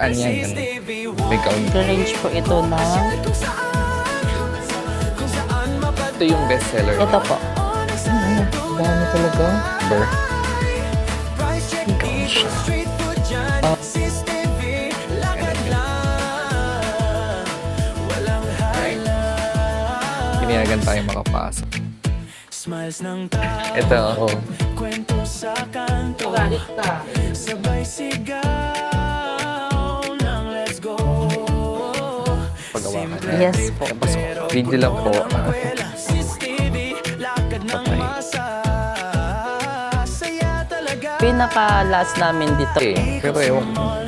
Ano yan? May gown. Range po ito ng... Ito yung bestseller. Ito po. Dami talaga. Ber. Gown siya. Pinayagan tayo makapasok. Ito, oh. Sabay sigaw ng let's go. Pagawa ka na. Yes po. Tapos, video lang po. Patay. Pinaka-last namin dito. Okay, pero ewan ko.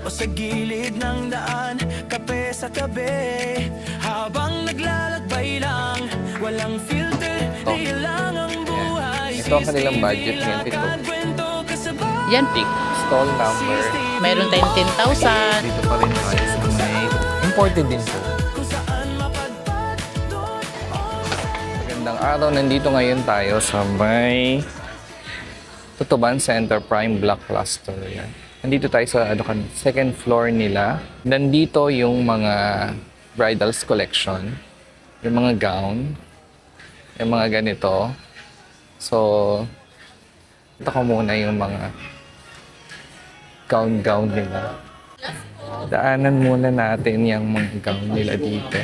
O sa gilid ng daan, kape sa tabi, habang naglalakbay lang, walang filter, real lang ang buhay. Ito ang kanilang budget ngayon, pito. Yan, pick. Stall number. Mayroon tayong 10,000. Dito pa rin tayo sa may... Imported din po. Magandang araw. Nandito ngayon tayo sa may... Tutuban Center Prime Block Cluster. Yan. Nandito tayo sa second floor nila. Nandito yung mga bridals collection. Yung mga gown. Yung mga ganito. So, ito ko muna yung mga gown nila. Daanan muna natin yung mga gown nila dito.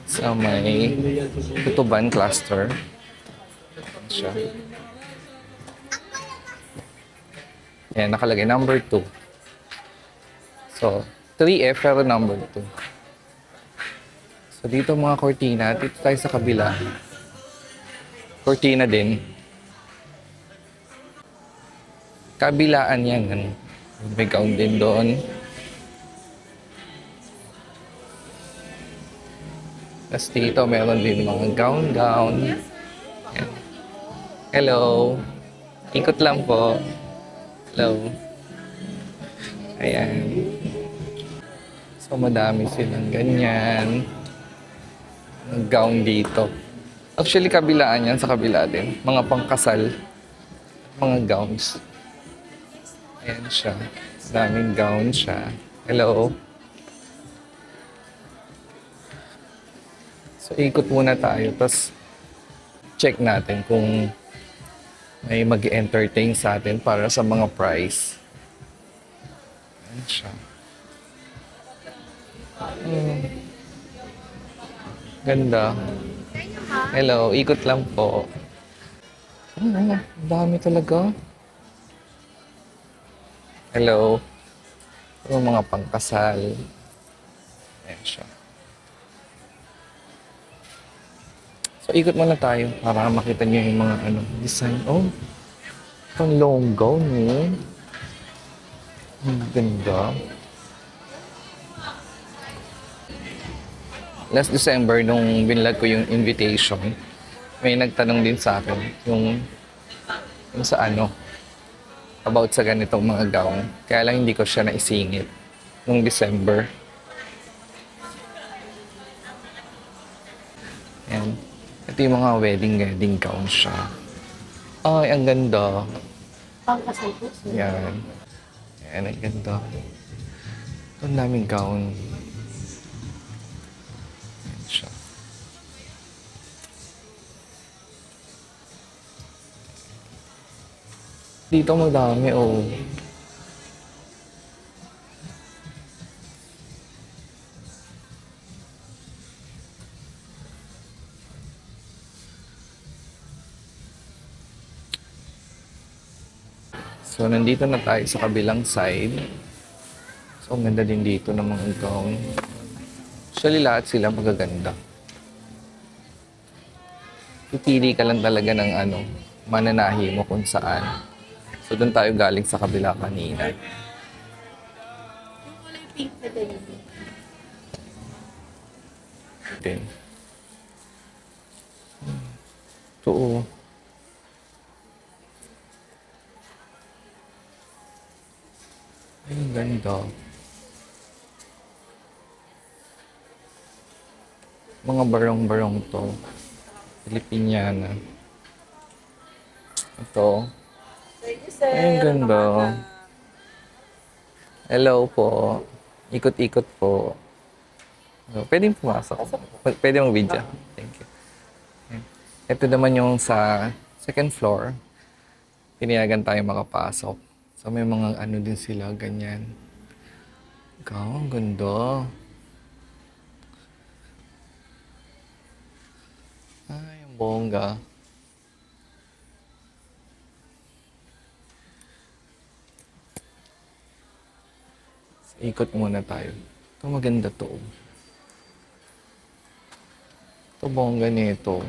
Sa may Tutuban Cluster. Siya. Yan, nakalagay number 2. So, 3F pero number 2. So, dito mga cortina. Dito tayo sa kabila. Cortina din. Kabilaan yan. May gown din doon. Tapos dito, meron din mga gown. Yan. Hello. Ikot lang po. Hello. Ayan. So, madami silang ganyan. Gown dito. Actually, kabilaan yan sa kabila din. Mga pangkasal. Mga gowns. Ayan siya. Daming gown siya. Hello. So, ikot muna tayo. Tapos, check natin kung may mag-entertain sa atin para sa mga prize. Ayan siya. Ganda. Hello, ikot lang po. Ang dami talaga. Hello. Ito mga pangkasal. Ayan siya. So, ikot muna tayo para makita niyo yung mga design. Oh, itong long gown eh. Ang ganda. Last December, nung binlag ko yung invitation, may nagtanong din sa akin yung sa about sa ganitong mga gown. Kaya lang hindi ko siya naisingit nung December. Ayan. Ito yung mga wedding gown siya. Ay, ang ganda. Pangkasal po, sir. Yan. Yan, ang ganda. Ito ang daming gown. Yan siya. Dito madami, oh. So, nandito na tayo sa kabilang side. So, ang ganda din dito ng mga gown. Actually, lahat sila magaganda. Pipili ka lang talaga ng mananahi mo kung saan. So, doon tayo galing sa kabila kanina. Din. Ito, oh. Ay, ang ganda. Mga barong-barong to. Filipiniana. Ito. Ay, ang ganda. Hello po. Ikot-ikot po. Pwedeng pumasok. Pwede mong video. Thank you. Ayan. Ito naman yung sa second floor. Pinayagan tayo makapasok. So may mga ano din sila, ganyan. Ang ganda. Ay, ang bongga. So, ikot muna tayo. Ito maganda to. Ito bongga nito.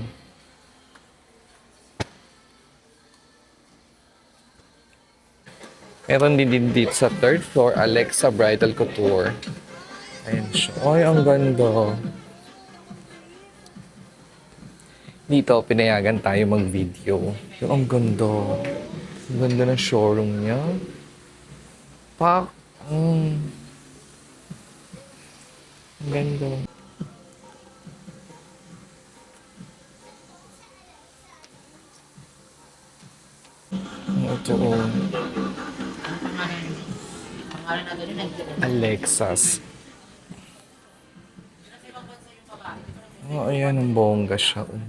Meron din dito sa third floor, Alexa Bridal Couture. Ayan siya. Ay, ang ganda. Dito, pinayagan tayo mag-video. Yung ang ganda. Ang ganda ng showroom niya. Pak! Ang ganda. Ito, oh. Pangalan na ganun, Alexas. Oh, ayan, ang bongga siya. Oh.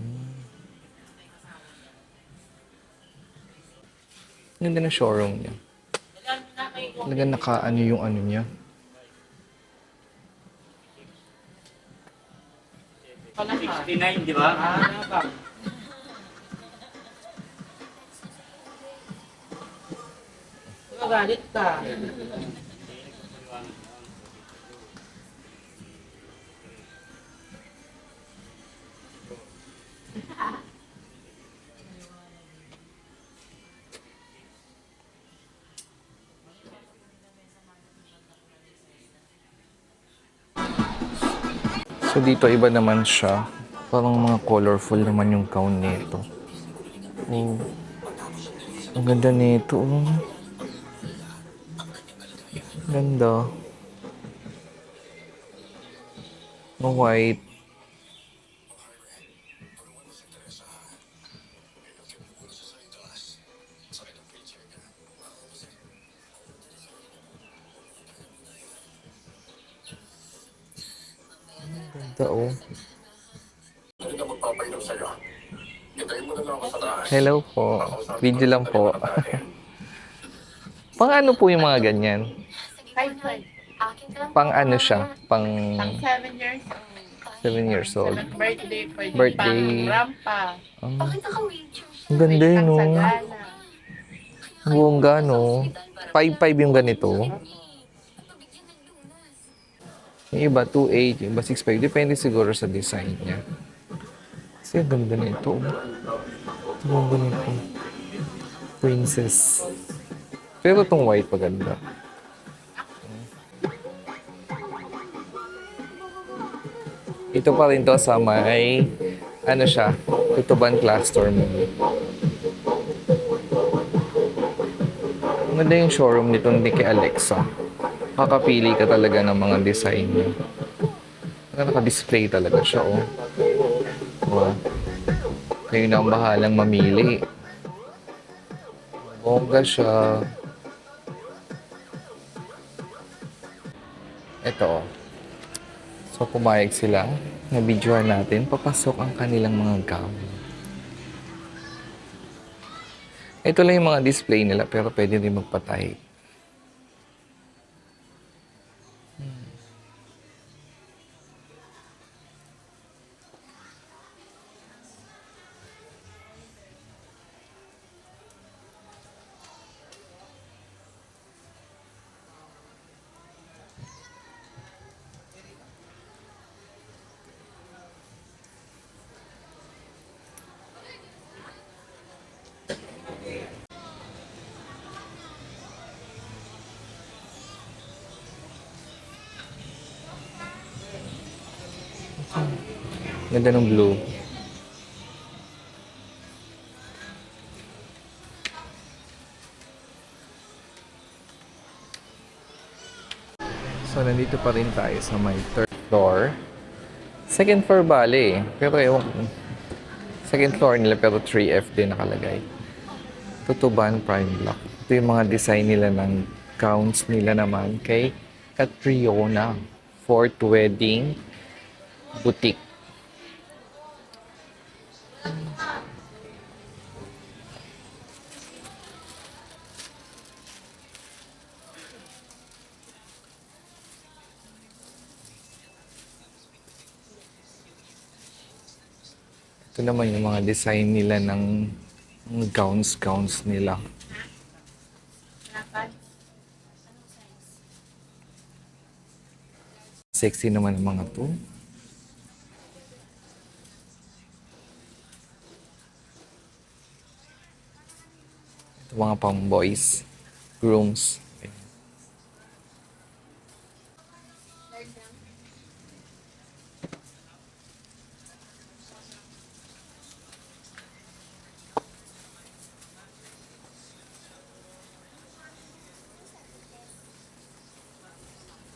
Ganda na showroom niya. Talaga naka-ano yung ano niya. $69, di ba? Magalit ka. So dito iba naman siya. Parang mga colorful naman yung gown nito. Oh. Ang ganda nito. Oh. Ganda. White. Ganda, oh. Hello po. Video lang po. Pang ano po yung mga ganyan? 5-5. Pang ano siya? Pang 7 years old. 7 years old. Birthday, pwede Birthday. pang rampa. Ang ganda yun, Pang no? sagana. Bongga, no? 5-5 yung ganito. Yung iba, 2.8. Yung iba, 6.5. Depende siguro sa design niya. Kasi ang ganda nito. Ang ganda nito. Princess. Pero itong white maganda. Ito pa rin to sa may, ano siya, Tutuban Cluster Mall. Maganda yung showroom nitong ni kay Alexa. Kakapili ka talaga ng mga design niya. Naka-display talaga siya, oh. Oh. Kayo na ang bahalang mamili. Bongga siya. Ito, oh. So, pumayag sila na videoan natin. Papasok ang kanilang mga gown. Ito lang yung mga display nila, pero pwede rin magpatay. Ganda ng blue. So, nandito pa rin tayo sa may third floor. Second floor bale eh. Pero ewan, second floor nila pero 3F din nakalagay. Tutuban Prime Block. Ito yung mga design nila ng gowns nila naman kay Catriona Fort Wedding Boutique. Ito naman yung mga design nila ng gowns nila. Sexy naman ang mga to. Ito mga pang boys, grooms.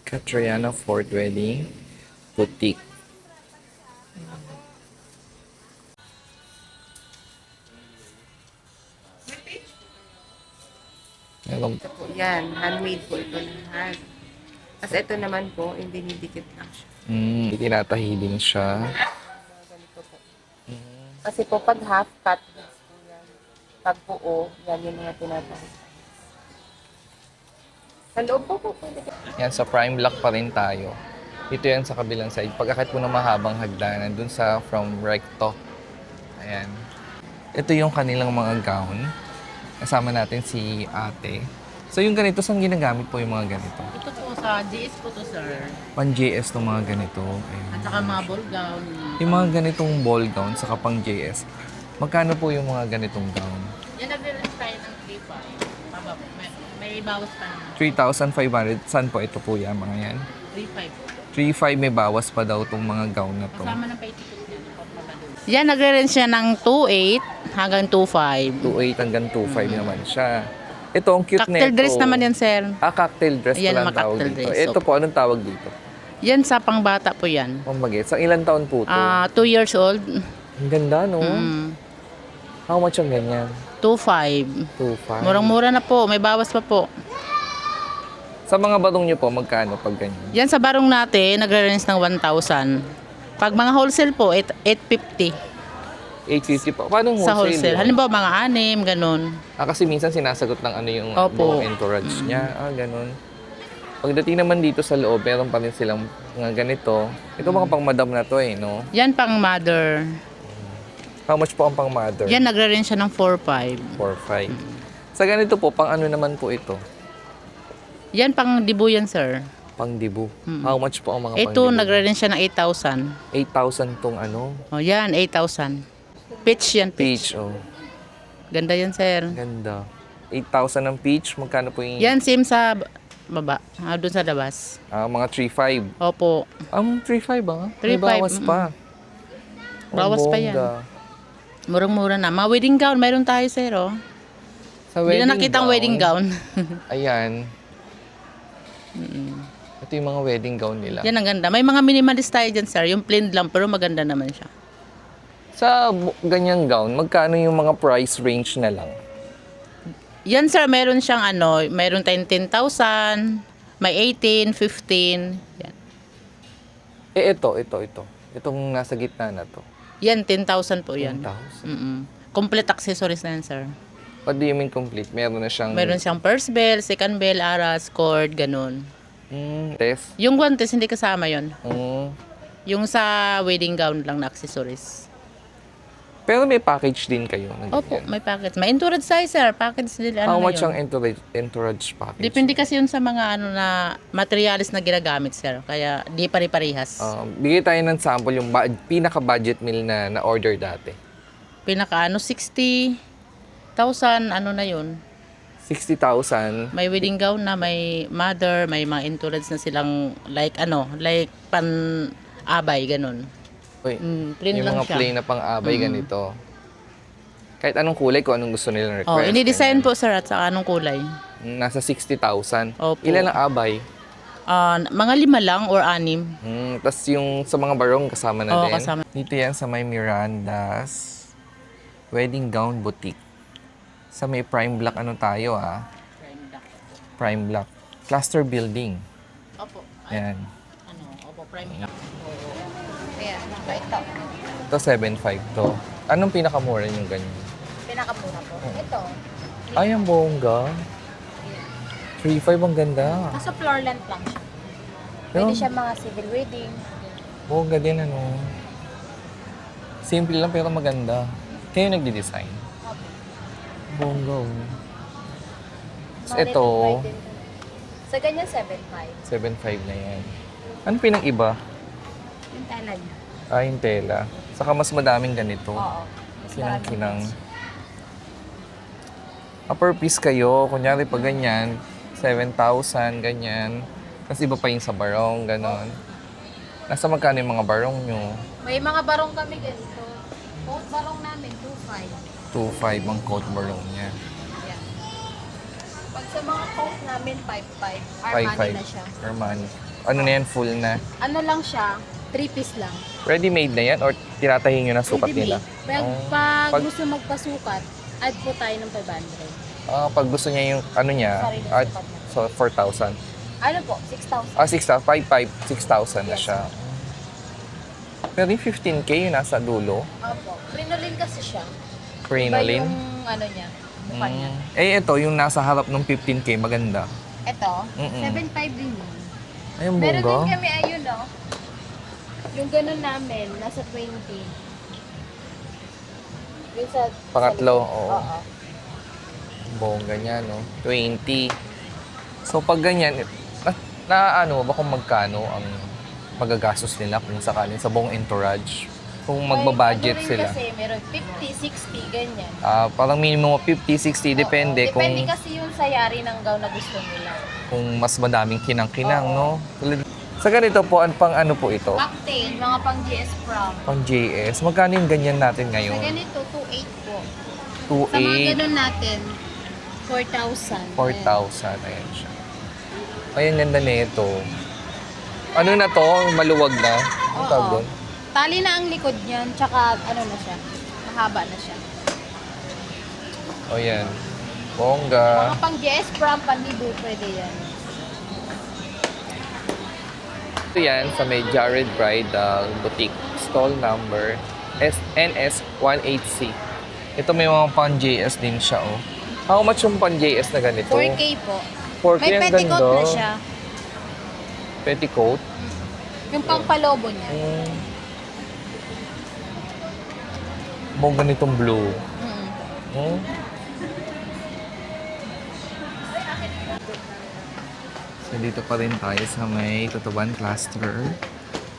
Catriona Fort Wedding Boutique. Meron Ito po yan, handmade po ito lahat. Tapos ito naman po, yung dinidikit lang siya. Tinatahi din siya. Ganito po. Kasi po pag half cut, this po yan. Pag buo, yan yung mga tinatahi. Sa loob po pwede ka. Yan, sa prime block pa rin tayo. Dito yan sa kabilang side. Pagkakit po ng mahabang hagdanan, dun sa from recto. Ayan. Ito yung kanilang mga gown. Kasama natin si ate. So yung ganito, saan ginagamit po yung mga ganito? Ito po sa GS po to, sir. Pang-JS to mga ganito. Ayan. At saka mga ball gown. Yung mga ganitong ball gown, saka pang-JS. Magkano po yung mga ganitong gown? Yan, nag-release tayo ng 3.5. Baba po. May bawas pa naman. 3,500. Saan po ito po yan, mga yan? 3.5 po. 3,500 may bawas pa daw tong mga gown na to. Kasama ng pay-ticket yan. Pagpapalo. Yan, nagre-range siya ng 2.8 hanggang 2.5. 2,800 hanggang 2,500 naman siya. Ito, ang cute Cocktail nito. dress naman yan, sir. Cocktail dress Ayan, pala ang mga tawag cocktail dito. dress. Ito po, anong tawag dito? Yan sa pangbata po yan. Pambagets. Sa ilang taon po ito? 2 years old. Ang ganda, no? Mm, How much ang ganyan? 2.5. 2,500. Murang-mura na po. May bawas pa po. Sa mga barong nyo po, magkano pag ganyan? Yan sa barong natin, nagre-range ng 1,000. Pag mga wholesale po, 850 850 po. Paano sa wholesale. yun? Halimbawa, mga 6, ganun. Kasi minsan sinasagot ng ano yung Opo. buong entourage niya. Ganun. Pagdating naman dito sa loob, meron pa rin silang mga ganito. Ito mga pang madam na to no? Yan pang mother. How much po ang pang mother? Yan, nagre-range siya ng 4.5. 4,500. Sa ganito po, pang ano naman po ito? Yan pang dibu yan, sir. Pang dibu. How much po ang mga pang Ito, dibu? nagre-range siya ng 8,000. 8,000 tong ano? O, yan, 8,000. Peach yan, peach. Peach, oh. Ganda yan, sir. Ganda. 8,000 ang peach. Magkano po yung... Yan, same sa baba. Doon sa labas. Mga 3,500. Opo. 3,500 May 3,500, bawas pa. Ang Bawas pa yan. bongga. Murang-mura na. Mga wedding gown, mayroon tayo, sir, oh. Sa Hindi na nakita ang wedding gown. Ayan. Ito yung mga wedding gown nila. Yan ang ganda. May mga minimalist tayo dyan, sir. Yung plain lang, pero maganda naman siya. Sa ganyang gown, magkano yung mga price range na lang? Yan, sir, meron siyang mayroon tayong 10,000, may 18, 15. Yan. Ito. Itong nasa gitna na to. Yan, 10,000 po yan. 10,000. Complete accessories na yan, sir. What do you mean complete? Meron na siyang... Meron siyang first bell, second bell, aras, cord, ganun. Test. Yung guantes, hindi kasama yon. Mm. Yung sa wedding gown lang na accessories. Pero may package din kayo. Na Opo, ganyan. may package. May entourage size, sir. Package nila. How na much yun. ang entourage package? Depende kasi yun sa mga na materials na ginagamit, sir. Kaya di pare-parehas. Bigay tayo ng sample yung pinaka-budget meal na order dati. Pinaka 60,000, na yun. 60,000. May wedding gown na, may mother, may mga entourage na silang like pan-abay, ganun. Uy, Plain yung lang mga siya. plain na pang-abay ganito. Kahit anong kulay, kung anong gusto nilang Oh, request. ini-design po, sir, at sa anong kulay. Nasa 60,000. Opo. Ilan ang abay? Mga 5 lang or 6. Tapos yung sa mga barong kasama na Oo, din. kasama. Dito yan sa may Miranda's Wedding Gown Boutique. Sa may Prime Block tayo Prime Block. Cluster Building. Opo. Yan. Opo, prime lock. Ayan, ito. Ito 7.5 to. Anong pinakamura yung ganyan? Pinakamura po. Ito. Ay, ang bongga. 3.5 ang ganda. Nasa floor length lang siya. Pero, Pwede siya mga civil wedding. bongga din ano. Simple lang pero maganda. Kayo nagdi-design. Opo. Bongga oh. Tapos Money ito, to buy din. Sa ganyan, 7.5. 7.5 na yan. Ano pinang-iba? Yung tela niya. Ah, yung tela. Saka mas madaming ganito. Oo. Mas Kinang-kinang. Per piece kayo, kunyari pag ganyan, 7,000, ganyan. Tapos iba pa yung sa barong, ganon. Nasa magkano yung mga barong nyo? May mga barong kami ganito. Both barong namin, 2.5. 2.5 ang coat barong niya. Yeah. Pag sa mga coat namin, 5.5. Armani 5.5. na siya. Armani. Ano na yan? Full na? Ano lang siya, 3-piece lang. Ready-made na yan? Or tinatahin nyo na sukat nila? Pag Pag- gusto magpasukat, add po tayo ng 500. Pag gusto niya yung ano niya, Sarili at sukat na. so 4,000. Ano po, 6,000. 6,000, 5,500, 6,000 na Yes. siya. Pero yung 15K yung nasa dulo, Opo. Crinoline kasi siya. crinoline. Iba yung ano niya, mukha niya. Ito, yung nasa harap ng 15K, maganda. Ito, Mm-mm. 7.5 din yun. Ay, ang Meron din bongga. kami, ayun no. Yung ganun namin, nasa 20. Yung sa... Pangatlo, sa likod. oo. Bongga niya, no? 20. So, pag ganyan, ano ba kung magkano ang magagastos nila kung sakaling sa buong entourage? Kung magbabudget Ano rin sila. kasi, meron 50, 60, ganyan. Parang minimum of 50, 60, depende Oo, kung depende kasi yung sayari ng gown na gusto nila. kung mas madaming kinang-kinang, no? Sa ganito po, pang ano po ito? Cocktail, mga pang GS prom. Pang JS. Magkano yung ganyan natin Sa ngayon? ganito, 2.8 po. Sa mga 2.8, ganun natin, 4,000. 4,000. Ayan siya. Ay, ang ganda nito. Ano na to? Maluwag na? Ang Oo. tawag doon? Tali na ang likod niyan, tsaka ano na siya, mahaba na siya. O yan. Bongga. Mga pang GS prom, panlibo, pwede yan. Ito yan sa may Jared Bridal Boutique. Stall number NS18C. Ito may mga pang JS din siya, oh. How much yung pang JS na ganito? 4K po. 4K May ang petticoat ganda. na siya. Petticoat. Yung pang palobo niya. Bongga nitong blue. Mm. Hmm? So, dito pa rin tayo sa may Tutuban Cluster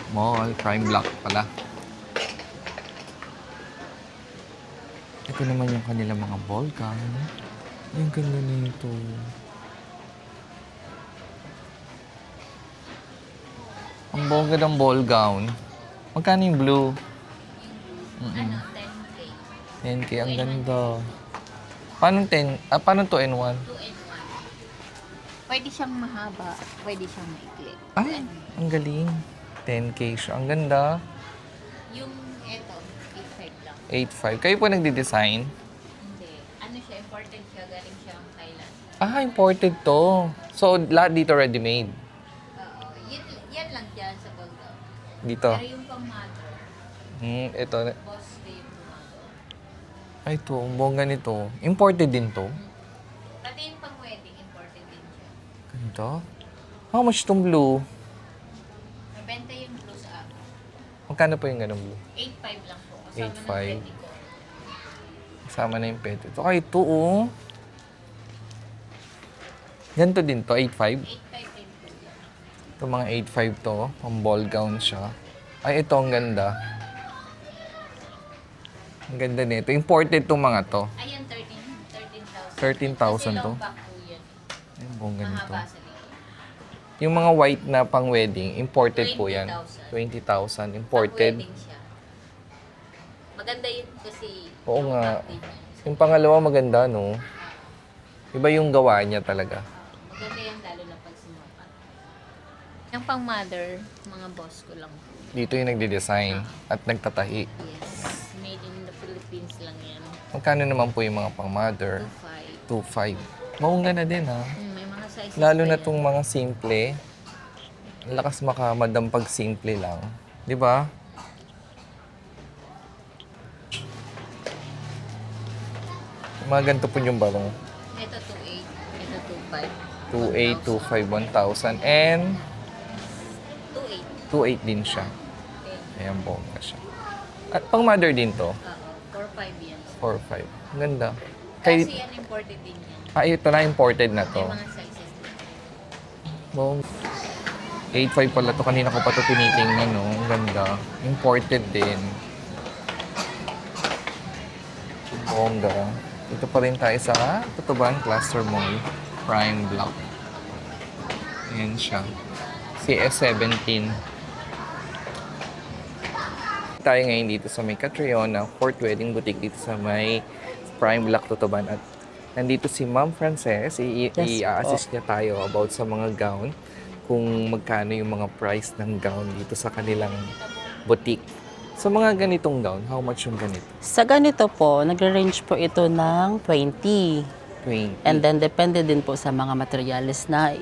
Mall. Prime Block pala. Ito naman yung kanilang mga ball gown. Ay, ang ganda nito. Ang bongga ng ball gown. Magkano yung blue? Ano, 10K. 10K, ang ganda. Paano 10? Paano 2 and 1? 2 and 1. Pwede siyang mahaba, pwede siyang maikli. Ay, ang galing. 10K siya. Ang ganda. Yung eto, 8.5 lang. 8.5. Kayo po nagdi-design? Hindi. Ano siya, imported siya, galing siyang Thailand. Imported to. So, lahat dito ready-made. Oo. Yan lang dyan sa Bulldog. Dito. Pero yung pang mother, Ito. boss ko yung gumagawa. Ay, to. Ang bongga nito. Imported din to. Pati yung pang wedding, imported din siya. Ganda. How much tong blue? Mabenta yung blue sa akin. Magkano po yung ganong blue? 8.5 lang po. Kasama 8.5. ng petticoat. Kasama na yung pet. Ito kay ito, oh. Ganito din to, 8.5. 8.5 din po yan. Ito mga 8.5 to. Pang ball gown siya. Ay, ito ang ganda. Ang ganda nito. Imported tong mga to. Ayan, 13,000. 13,000 Kasi to. long back po yan. Ay, ang bongga nito. Mahaba sa likod. Yung mga white na pang wedding, imported po yan. 20,000. 20,000. Imported. Pang wedding siya. Maganda yun kasi Oo long nga. back din yan. Yung pangalawa maganda, no? Iba yung gawa niya talaga. Maganda yan lalo na pag sinukat. Yung pang mother, mga boss ko lang po. Dito yung nagde-design at nagtatahi. Yes. Made in the Philippines lang yan. Magkano naman po yung mga pang mother? 2.5. 2.5. Maunga na din, ha? May mga sizes Lalo pa na yan. tong mga simple. Ang lakas makamadam pag simple lang. Di ba? Mga ganito po yung barong. Ito 2.8. Ito 2.8, 2.5, 1,000. And 2.8. 2.8 din siya. Ayan, bongga siya. At pang mother din to. 4.5 yan. 4.5. Ang ganda. Kasi Kay, yan imported din yan. ito na imported na to. May mga sizes. Bong. 8.5 pala to. Kanina ko pa to tinitingnan, no? Ang ganda. Imported din. Bongga. Ito pa rin tayo sa Tutuban Cluster Mall. Prime Block. Ayan siya. CS17. Tayo ngayon dito sa may Catriona, Fort Wedding Boutique dito sa may Prime Block Tutuban. At nandito si Ma'am Frances. I-assist niya tayo about sa mga gown. Kung magkano yung mga price ng gown dito sa kanilang boutique. Sa mga ganitong gown, how much yung ganito? Sa ganito po, nagre-range po ito ng 20. 20. And then, depende din po sa mga materials na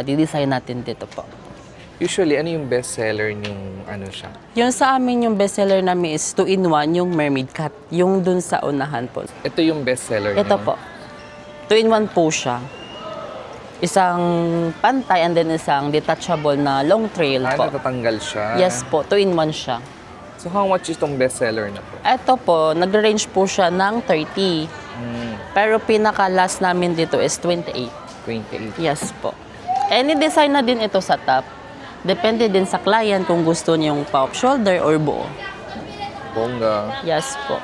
didesign natin dito po. Usually, ano yung best seller yung ano siya? Yung sa amin, yung bestseller namin is 2-in-1, yung mermaid cut. Yung dun sa unahan po. Ito yung best seller Ito po. 2-in-1 po siya. Isang pantay and then isang detachable na long trail po. Natatanggal siya. Yes po, 2-in-1 siya. So, how much is itong best seller na po? Ito po, nagre-range po siya ng 30. Pero pinaka-last namin dito is 28. 28. Yes po. Any design na din ito sa top. Depende din sa client kung gusto niyong pa-off shoulder or buo. Bongga. Yes po.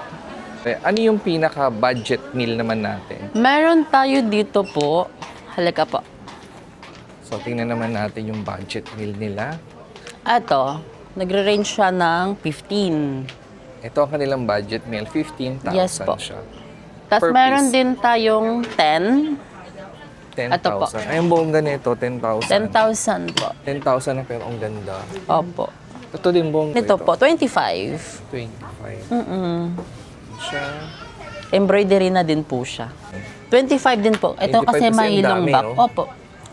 Ano yung pinaka-budget meal naman natin? Meron tayo dito po. Halika po. So, tingnan naman natin yung budget meal nila. Ito, nagre-range siya ng 15. Ito ang kanilang budget meal. 15,000 Yes po. siya. Tapos Per meron piece. din tayong 10. 10,000. Ito po. Ay, ang bongga nito, 10,000. 10,000 po. 10,000 na pero ang ganda. Opo. Ito din bongga Ito po, 25. 25. Siya. Embroidery na din po siya. 25 din po. Ito 25 kasi may ang long dami, back. no? Opo.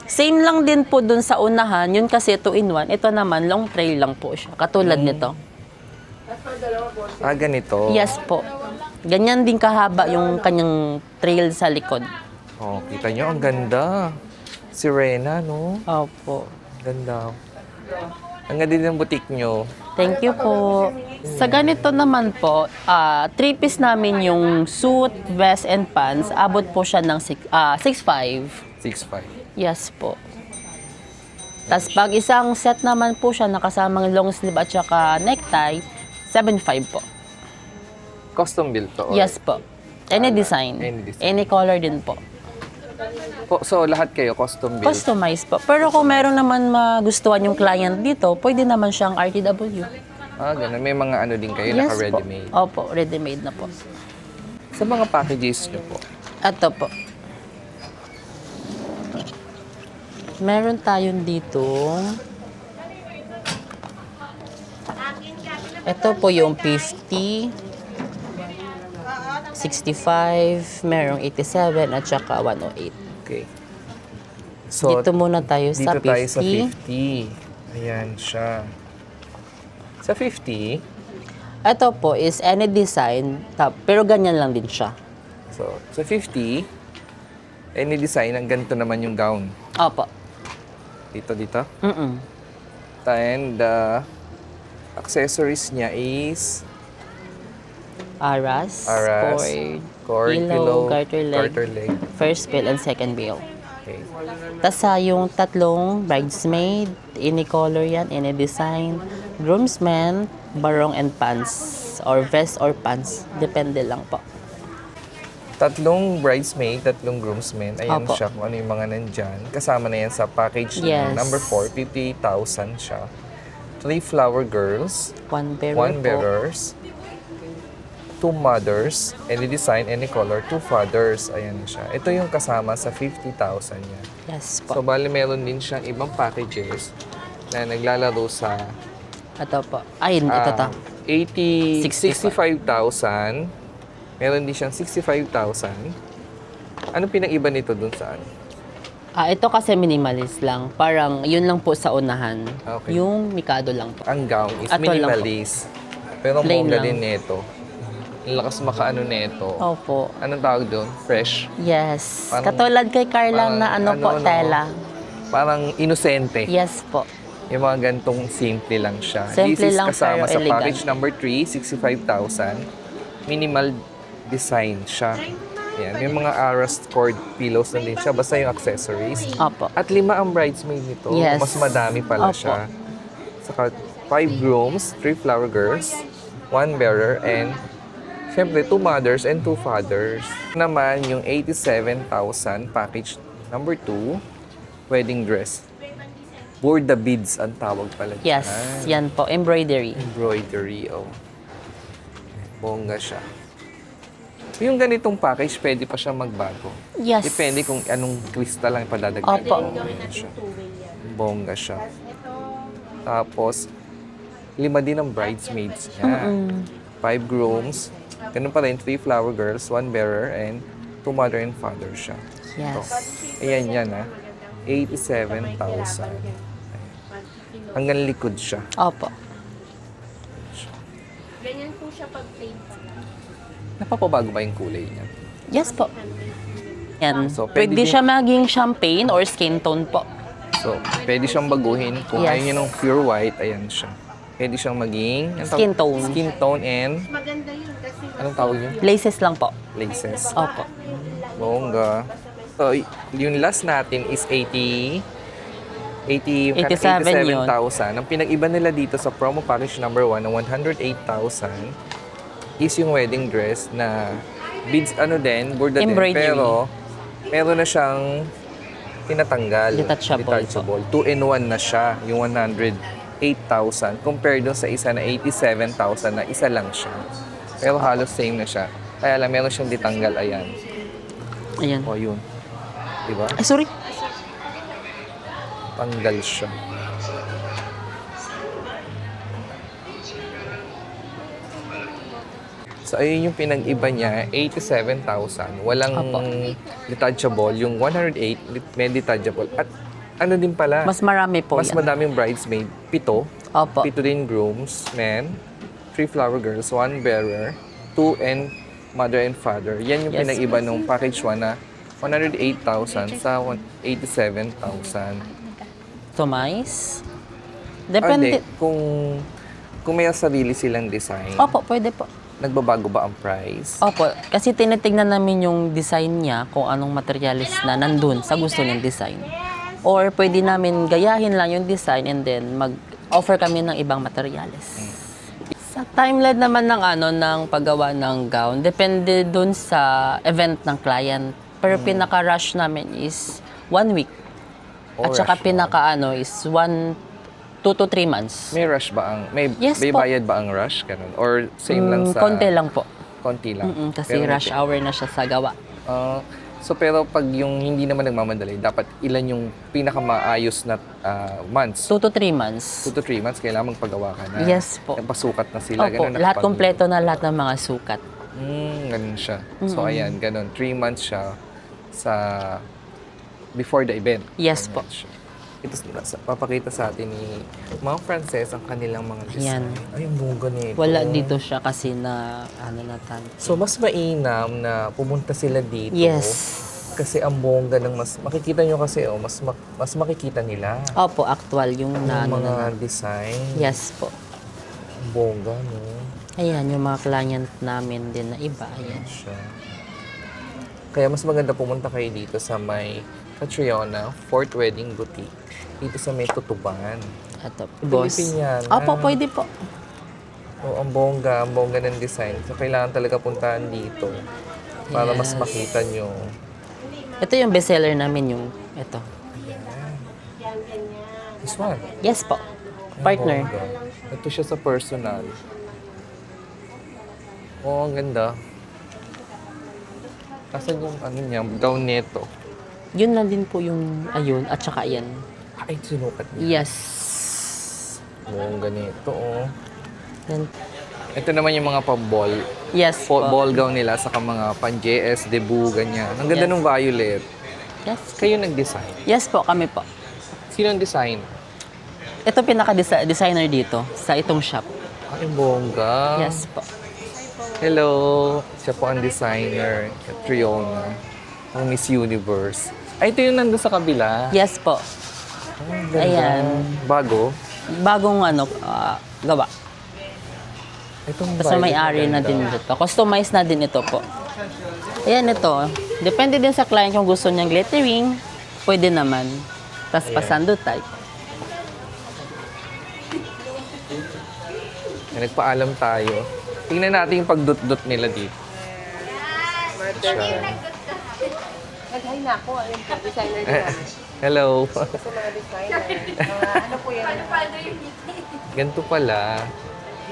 Same lang din po dun sa unahan. Yun kasi 2-in-1. Ito naman, long trail lang po siya. Katulad nito. Ganito. Yes po. Ganyan din kahaba yung kanyang trail sa likod. Oh, kita nyo, ang ganda. Sirena, no? Opo. Ganda. Ang ganda din ng boutique nyo. Thank you po. Sa ganito naman po, 3-piece namin yung suit, vest, and pants. Abot po siya ng 6'5". 6'5". Yes po. Tapos pag isang set naman po siya, nakasamang long sleeve at saka necktie, 7'5" po. Custom built to? or- Yes po. Any design. Any design. Any color din po. So, lahat kayo custom built? Customize po. Pero kung meron naman magustuhan yung client dito, pwede naman siyang RTW. Ganun. May mga ano din kayo, Yes naka-ready-made. po. Opo, ready-made na po. Sa mga packages nyo po, Ito po. Meron tayong dito. Ito po yung 50, 65, merong 87, at saka 108. okay. So, Dito muna tayo sa dito 50. tayo sa 50. Ayan siya. Sa 50, Ito po is any design, pero ganyan lang din siya. so, sa 50, any design, ang ganito naman yung gown. Opo. Dito. Mm-mm. And the accessories niya is Aras, cord, pillow, garter leg. first bill, and second bill. Okay. Tapos yung tatlong bridesmaid, any color yan, any design, groomsmen, barong and pants, or vest or pants. Depende lang po. Tatlong bridesmaid, tatlong groomsmen. Ayan Opo. siya kung ano yung mga nandyan. Kasama na yan sa package Yes. number 4, 58,000 siya. 3 flower girls, One bearer 1 po. bearers, 2 mothers, any design, any color, 2 fathers. Ayan siya. Ito yung kasama sa 50,000 niya. Yes So, po. bali meron din siyang ibang packages na naglalaro sa Ito po. Ay, ito ta. 65,000. Meron din siyang 65,000. Ano pinag-iba nito dun sa ano? Ito kasi minimalist lang. Parang yun lang po sa unahan. Okay. Yung Mikado lang po. Ang gown is Ato lang po. minimalist. Pero ang Plain bongga lang. din nito. Ang lakas makaano nito. Opo. Anong tawag doon? Fresh. Yes. Parang- Katulad kay Carla na parang po, tela. Parang inosente. Yes po. Yung mga gantong simple lang siya. Simple This is lang, kasama pero sa elegant. package number 3, 65,000. Minimal design siya. Yan. May mga Aras cord pillows na din siya. Basta yung accessories. Opo. At 5 ang bridesmaid nito. Yes. Mas madami pala Opo. siya. Saka 5 grooms, 3 flower girls, 1 bearer, and syempre 2 mothers and 2 fathers. Naman yung 87,000 package number 2, wedding dress. Borda beads ang tawag pala dyan. Yes. Yan po. Embroidery. Embroidery, oh. Bongga siya. Yung ganitong package, pwede pa siya magbago. Yes. Depende kung anong crystal lang ipadadagdag. Opo. Bongga siya. Bongga siya. Tapos, 5 din ang bridesmaids niya. 5 grooms. Ganun pa rin, 3 flower girls, 1 bearer, and 2 mother and father siya. Yes. Ayan yan, 87,000. Hanggang likod siya. Opo. Ganyan po siya pag plain pa. Napapabago ba yung kulay niya? Yes po. Yan. So, pwede pwede din- siya maging champagne or skin tone po. So, pwede siyang baguhin. Kung Yes. ayaw niya ng pure white, ayan siya. Pwede siyang maging... anong Skin tawag? tone. Skin tone and... Maganda yun kasi Anong tawag yun? Laces lang po. Laces. Opo. Bongga. So, yung last natin is 87 yun. 87,000. Ang pinag-iba nila dito sa promo package number 1 ng 108,000 is yung wedding dress na beads din, borda din. Embroidery. Pero, meron na siyang tinatanggal. Detachable 2-in-1 na siya, yung 108,000 compared dun sa isa na 87,000 na isa lang siya. Pero halos same na siya. Kaya lang, meron siyang ditanggal, ayan. Ayan. O, yun. Diba? Ay, sorry. Tanggal siya. So, ayun yung pinag-iba niya, 87,000. Walang Opo. detachable. Yung 108, may detachable. At ano din pala, Mas marami po mas yan. madaming bridesmaid. 7. Opo. 7 din grooms, men. 3 flower girls, 1 bearer, 2 and mother and father. Yan yung Yes. pinag-iba nung package 1 na 108,000 sa 87,000. Tumays. Hindi, Depende. kung may sarili silang design, Opo, pwede po. nagbabago ba ang price? Opo, kasi tinitignan namin yung design niya kung anong materialis na nandun sa gusto niyang design. Or pwede namin gayahin lang yung design and then mag-offer kami ng ibang materialis. Sa timeline naman ng paggawa ng gown, depende dun sa event ng client. Pero pinaka-rush namin is 1 week. Oh, At saka rush. is 2 to 3 months. May rush ba ang, may Yes po. bayad ba ang rush? Ganun? Or same lang sa... Konti lang po. Konti lang. Kasi Pero rush hour na siya sa gawa. So pero pag yung hindi naman nagmamadali, dapat ilan yung pinakamaayos na months? 2 to 3 months. 2 to 3 months, kailangan magpagawa ka na. Yes po. Napasukat na sila. Opo, ganun, lahat nakapag- kompleto na lahat ng mga sukat. Ganun siya. So ayan, ganun. 3 months siya sa before the event. Yes Ganun po. siya. Ito, papakita sa atin ni Ma'am Frances ang kanilang mga design. Ayan. Ay, ang bunga nito. Wala dito siya kasi na na tanto. So, mas mainam na pumunta sila dito. Yes. Kasi ang bongga ng makikita nyo kasi, mas makikita nila. Opo, actual yung na Yung ano mga na. design. Yes po. Ang bongga, no? Ayan, yung mga client namin din na iba. Ayan. Siya. Kaya mas maganda pumunta kayo dito sa may Catriona Fort Wedding Boutique. Dito sa may Tutuban. Ito, boss. Pilipinyan. Opo, pwede po. O, ang bongga ng design. So, kailangan talaga puntahan dito para mas Yes. makita nyo. Ito yung bestseller namin, yung ito. This one. Yes po. Ang Partner. bongga. Ito siya sa personal. Oo, ang ganda. Asan yung ano niya, gown nito? Yun lang din po yung ayun at saka yan. Ay, sinukat niya. Yes. Bongga nito, oh. Yan. Ito naman yung mga pa-ball. Yes po. Ball gown nila, saka mga pan-JS, debut, ganyan. Ang ganda Yes. ng violet. Yes. Kayo nag-design. Yes po, kami po. Sino ang design? Ito pinaka-designer dito sa itong shop. Ay, bongga. Yes po. Hello. Siya po ang designer. Catriona. Ang Miss Universe. Ay, ito yung nandun sa kabila. Yes po. Ang ganda. Ayan. Bago. Bagong gawa. Itong Tapos may violet, ari na maganda. din dito. Customize na din ito po. Ayan ito. Depende din sa client kung gusto niyang glittering. Pwede naman. Tapos pasando type. Nagpaalam tayo. Tingnan natin yung pagdut-dut nila dito. Siya. Nag-hi na ako. Ayun po, designer din namin. Hello. Sa mga designer. Ano po yan? Ganito pala.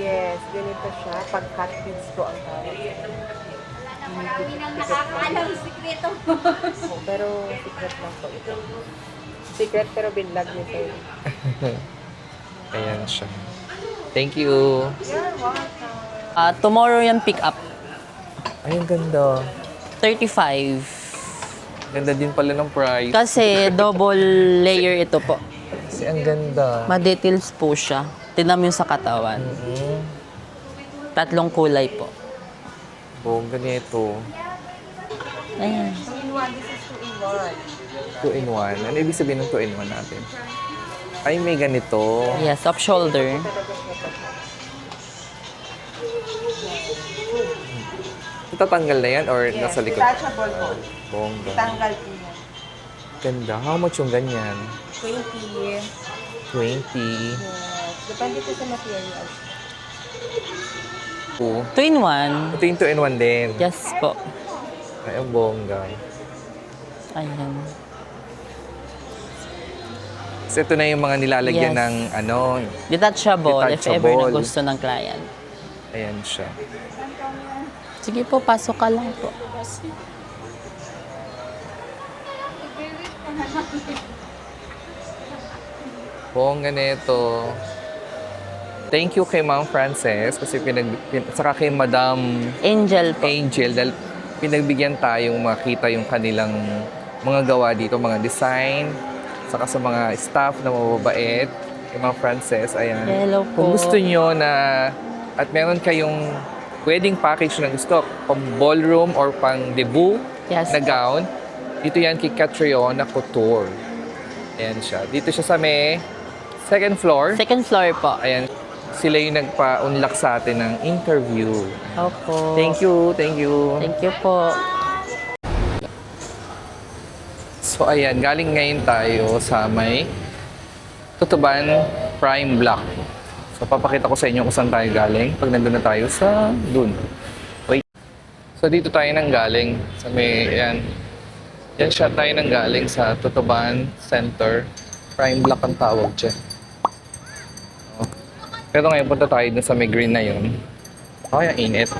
Yes, ganito siya. Pag-cut beads po ang tawag. Marami nang nakakaalam sikreto mo. Pero secret lang po ito. Secret pero binlag nito. Ayan siya. Thank you. Tomorrow yan pick up. Ay, ang ganda. 35. Ganda din pala ng price. Kasi double layer ito po. Kasi ang ganda. Ma-details po siya. Tingnan mo yung sa katawan. Tatlong kulay po. Bongga nito. Ayan. 2-in-1. Ano ibig sabihin ng 2-in-1 natin? Ay, may ganito. Yes, off shoulder. Itatanggal na yan or nasa likod? Detachable po. Bongga. Tanggal po yan. Ganda. How much yung ganyan? 20. 20. Yes. Depende po sa materials. 2. 2 in 1. Ito yung 2-in-1 din. Yes po. Ay, ang bongga. Ayan. So, ito na yung mga nilalagyan Yes. ng ano. Detachable, if ever na Detachable. gusto ng client. Ayan siya. Sige po, pasok ka lang po. Bongga nito. Thank you kay Ma'am Frances kasi saka kay Madam Angel po. Angel dahil pinagbigyan tayong makita yung kanilang mga gawa dito, mga design, saka sa mga staff na mababait. Kay Ma'am Frances, ayan. Hello po. Kung gusto nyo na, at meron kayong wedding package na gusto, pang ballroom or pang debut Yes. na gown, dito yan kay Catriona Couture. Ayan siya. Dito siya sa may second floor. Second floor po. Ayan. Sila yung nagpa-unlock sa atin ng interview. Opo. Thank you, thank you. Thank you po. So ayan, galing ngayon tayo sa may Tutuban Prime Block. So papakita ko sa inyo kung saan tayo galing pag nandun na tayo sa dun. Wait. So dito tayo nang galing sa may, ayan. Yan siya tayo nang galing sa Tutuban Center. Prime Block ang tawag dyan. Oh. Pero ngayon punta tayo dun sa may green na yun. Kaya init.